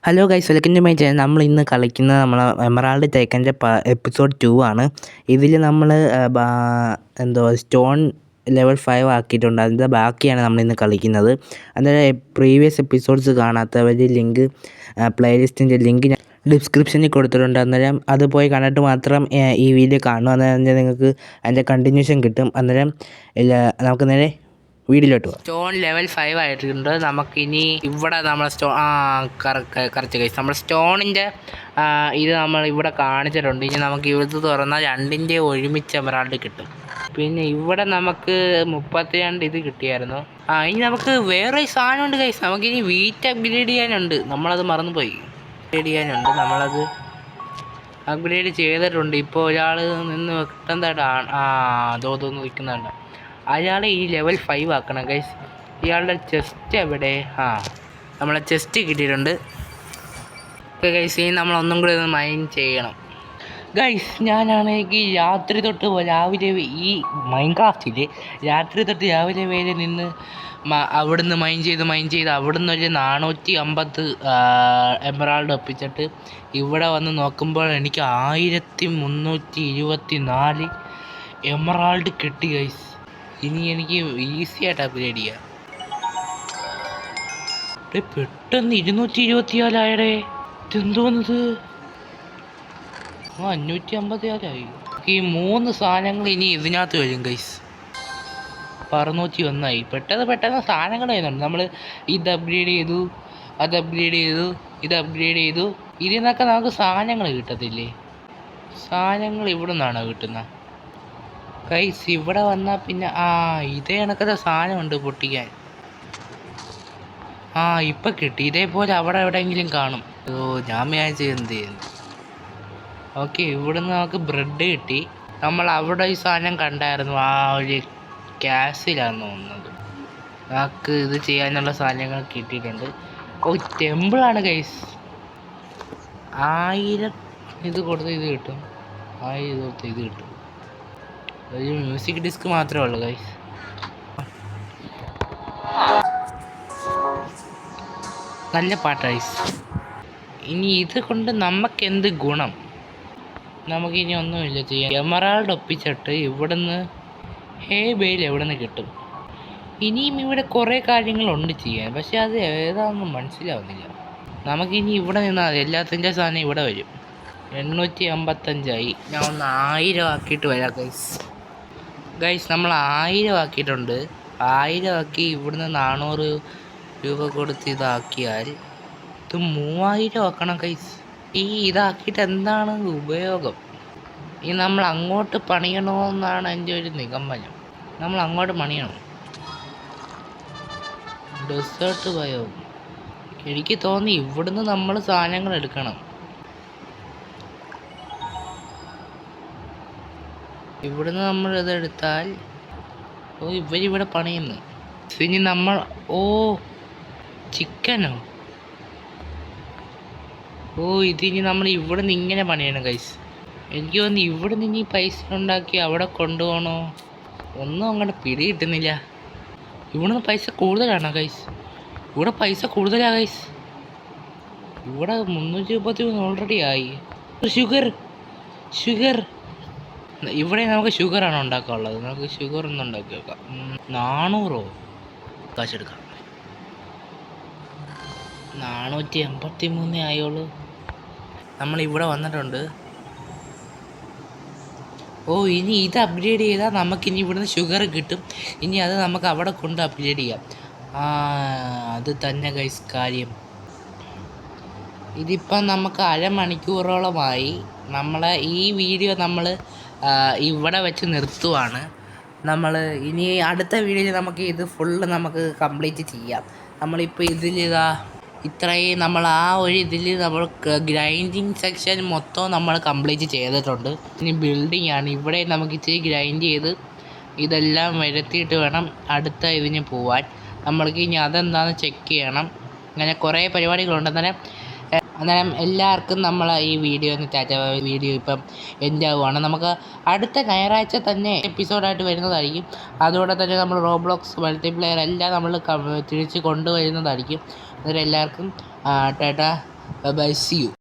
Hello guys, welcome to my channel. നമ്മൾ ഇന്ന് കളിക്കുന്നത് എമറാൾഡ് ടേക്കൻ്റെ എപ്പിസോഡ് 2 ആണ്. ഇതിൽ നമ്മൾ സ്റ്റോൺ ലെവൽ 5 ആക്കിയിട്ടുണ്ട്. അതിൻ്റെ ബാക്കിയാണ് നമ്മളിന്ന് കളിക്കുന്നത്. അന്നേരം പ്രീവിയസ് എപ്പിസോഡ്സ് കാണാത്തവർ പ്ലേലിസ്റ്റിൻ്റെ ലിങ്ക് ഞാൻ ഡിസ്ക്രിപ്ഷനിൽ കൊടുത്തിട്ടുണ്ട്. അന്നേരം അത് പോയി കണ്ടിട്ട് മാത്രം ഈ വീഡിയോ കാണും. അന്നേരം നിങ്ങൾക്ക് അതിൻ്റെ കണ്ടിന്യൂഷൻ കിട്ടും. അന്നേരം നമുക്ക് നേരെ വീഡിയോയിലോട്ട് പോകാം. സ്റ്റോൺ ലെവൽ 5 ആയിട്ടുണ്ട്. നമുക്കിനി ഇവിടെ നമ്മൾ കറക്റ്റ് കഴിച്ച് നമ്മൾ സ്റ്റോണിൻ്റെ ഇത് നമ്മൾ ഇവിടെ കാണിച്ചിട്ടുണ്ട്. ഇനി നമുക്ക് ഇത് തുറന്നാൽ രണ്ടിൻ്റെ ഒരുമിച്ച് എമറാൾഡ് കിട്ടും. പിന്നെ ഇവിടെ നമുക്ക് 32 ഇത് കിട്ടിയായിരുന്നു. ഇനി നമുക്ക് വേറെ സാധനമുണ്ട് കഴിച്ച്. നമുക്കിനി വീറ്റ് അപ്ഗ്രേഡ് ചെയ്യാനുണ്ട്. നമ്മളത് മറന്നുപോയി. നമ്മളത് അപ്ഗ്രേഡ് ചെയ്തിട്ടുണ്ട്. ഇപ്പോൾ ഒരാൾ നിന്ന് കിട്ടുന്നതായിട്ടാണ് തോന്നുന്നു നിൽക്കുന്നുണ്ട്. അയാളെ ഈ ലെവൽ 5 ആക്കണം ഗൈസ്. ഇയാളുടെ ചെസ്റ്റ് എവിടെ? നമ്മളെ ചെസ്റ്റ് കിട്ടിയിട്ടുണ്ട്. ഓക്കെ ഗൈസ്, ഇനി നമ്മളൊന്നും കൂടി ഒന്ന് മൈൻഡ് ചെയ്യണം ഗൈസ്. ഞാനാണെങ്കിൽ രാത്രി തൊട്ട് രാവിലെ ഈ മൈൻക്രാഫ്റ്റിൽ രാത്രി തൊട്ട് രാവിലെ വരെ നിന്ന് അവിടുന്ന് മൈൻഡ് ചെയ്ത് അവിടുന്ന് ഒരു 450 എമറാൾഡ് ഒപ്പിച്ചിട്ട് ഇവിടെ വന്ന് നോക്കുമ്പോൾ എനിക്ക് 1324 എമറാൾഡ് കിട്ടി ഗൈസ്. ഇനി എനിക്ക് ഈസി ആയിട്ട് അപ്ഗ്രേഡ് ചെയ്യാം. പെട്ടെന്ന് 224 ഇതെന്തോന്നത്? 554 ഈ 3 സാധനങ്ങൾ ഇനി ഇതിനകത്ത് വരും ഗൈസ്. 601 പെട്ടെന്ന് സാധനങ്ങൾ വരുന്നുണ്ട്. നമ്മൾ ഇത് അപ്ഗ്രേഡ് ചെയ്തു, അത് അപ്ഗ്രേഡ് ചെയ്തു, ഇത് അപ്ഗ്രേഡ് ചെയ്തു. ഇതിൽ നിന്നൊക്കെ നമുക്ക് സാധനങ്ങൾ കിട്ടത്തില്ലേ? സാധനങ്ങൾ ഇവിടെ നിന്നാണോ കിട്ടുന്നത് ഗൈസ്? ഇവിടെ വന്നാൽ പിന്നെ ഇതേ കണക്കത്തെ സാധനമുണ്ട് പൊട്ടിക്കാൻ. ഇപ്പം കിട്ടി. ഇതേപോലെ അവിടെ എവിടെയെങ്കിലും കാണും. ഞാൻ വിചാരിച്ചു എന്ത് ചെയ്യുന്നു. ഓക്കെ, ഇവിടുന്ന് നമുക്ക് ബ്രെഡ് കിട്ടി. നമ്മൾ അവിടെ ഈ സാധനം കണ്ടായിരുന്നു. ഒരു ക്യാസിലാന്ന് തോന്നുന്നത്. നമുക്ക് ഇത് ചെയ്യാനുള്ള സാധനങ്ങൾ കിട്ടിയിട്ടുണ്ട്. ടെമ്പിളാണ് ഗൈസ്. 1000 ഇത് കൊടുത്ത് ഇത് കിട്ടും. 1000 ഇത് കൊടുത്ത് ഇത് കിട്ടും. ഒരു മ്യൂസിക് ഡിസ്ക് മാത്രമേ ഉള്ളൂ ഗൈസ്. നല്ല പാട്ട് ഗൈസ്. ഇനി ഇത് കൊണ്ട് നമുക്കെന്ത് ഗുണം? നമുക്കിനി ഒന്നുമില്ല ചെയ്യാം. എമറാൾഡ് ഒപ്പിച്ചിട്ട് ഇവിടുന്ന് ബെയിൽ എവിടെ നിന്ന് കിട്ടും? ഇനിയും ഇവിടെ കുറേ കാര്യങ്ങളുണ്ട് ചെയ്യാൻ, പക്ഷെ അത് ഏതാണെന്ന് മനസ്സിലാവുന്നില്ല. നമുക്കിനി ഇവിടെ നിന്നാൽ എല്ലാത്തിൻ്റെ സാധനം ഇവിടെ വരും. 855 ഞാൻ ഒന്ന് 1000 ആക്കിയിട്ട് വരാം ഗൈസ്. നമ്മൾ 1000 ആക്കിയിട്ടുണ്ട്. 1000 ആക്കി ഇവിടുന്ന് 400 രൂപ കൊടുത്ത് ഇതാക്കിയാൽ ഇത് 3000 ആക്കണം ഗൈസ്. ഇതാക്കിയിട്ട് എന്താണ് ഉപയോഗം? നമ്മൾ അങ്ങോട്ട് പണിയണമെന്നാണ് എൻ്റെ ഒരു നിഗമനം. നമ്മൾ അങ്ങോട്ട് പണിയണം. Desert bio. എനിക്ക് തോന്നി ഇവിടുന്ന് നമ്മൾ സാധനങ്ങൾ എടുക്കണം. ഇവിടുന്ന് നമ്മൾ ഇതെടുത്താൽ ഇവരിവിടെ പണിയുന്നു. ഇനി നമ്മൾ ചിക്കനോ? ഇതിനി നമ്മൾ ഇവിടെ നിന്ന് ഇങ്ങനെ പണിയണം ഗൈസ്. എനിക്ക് തോന്നി ഇവിടെ നിന്ന് ഇനി പൈസ ഉണ്ടാക്കി അവിടെ കൊണ്ടുപോകണോ? ഒന്നും അങ്ങോട്ട് പിടി കിട്ടുന്നില്ല. ഇവിടുന്ന് പൈസ കൂടുതലാണോ ഗൈസ്? ഇവിടെ പൈസ കൂടുതലാണ് ഗൈസ്. ഇവിടെ 333 ഓൾറെഡി ആയി. ഷുഗർ ഇവിടെ നമുക്ക് ഷുഗറാണ് ഉണ്ടാക്കാനുള്ളത്. നമുക്ക് ഷുഗർ ഒന്ന് ഉണ്ടാക്കി വെക്കാം. 400 കാശെടുക്കാം. 483 ആയുള്ളൂ. നമ്മളിവിടെ വന്നിട്ടുണ്ട്. ഇനി ഇത് അപ്ഗ്രേഡ് ചെയ്താൽ നമുക്കിനി ഇവിടുന്ന് ഷുഗർ കിട്ടും. ഇനി അത് നമുക്ക് അവിടെ കൊണ്ട് അപ്ഗ്രേഡ് ചെയ്യാം. അത് തന്നെ ഗൈസ് കാര്യം. ഇതിപ്പം നമുക്ക് അരമണിക്കൂറോളമായി. നമ്മളെ ഈ വീഡിയോ നമ്മൾ ഇവിടെ വെച്ച് നിർത്തുവാണ്. നമ്മൾ ഇനി അടുത്ത വീഡിയോയിൽ നമുക്ക് ഇത് ഫുള്ള് നമുക്ക് കംപ്ലീറ്റ് ചെയ്യാം. നമ്മളിപ്പോൾ ഇത്രയും നമ്മൾ ഇതിൽ നമ്മൾ ഗ്രൈൻഡിങ് സെക്ഷൻ മൊത്തം നമ്മൾ കംപ്ലീറ്റ് ചെയ്തിട്ടുണ്ട്. ഇനി ബിൽഡിംഗ് ആണ്. ഇവിടെ നമുക്ക് ഇച്ചിരി ഗ്രൈൻഡ് ചെയ്ത് ഇതെല്ലാം വരുത്തിയിട്ട് വേണം അടുത്ത ഇതിന് പോവാൻ. നമ്മൾക്ക് ഇനി അതെന്താണെന്ന് ചെക്ക് ചെയ്യണം. അങ്ങനെ കുറേ പരിപാടികളുണ്ട്. അന്നേരം എല്ലാവർക്കും നമ്മൾ ഈ വീഡിയോ ഇപ്പം എൻഡ് ആവുകയാണ്. നമുക്ക് അടുത്ത ഞായറാഴ്ച തന്നെ എപ്പിസോഡായിട്ട് വരുന്നതായിരിക്കും. അതുകൊണ്ട് തന്നെ നമ്മൾ റോബ്ലോക്സ് മൾട്ടിപ്ലെയർ എല്ലാം നമ്മൾ തിരിച്ച് കൊണ്ടുവരുന്നതായിരിക്കും. അന്നേരം എല്ലാവർക്കും ടാറ്റ. By C U.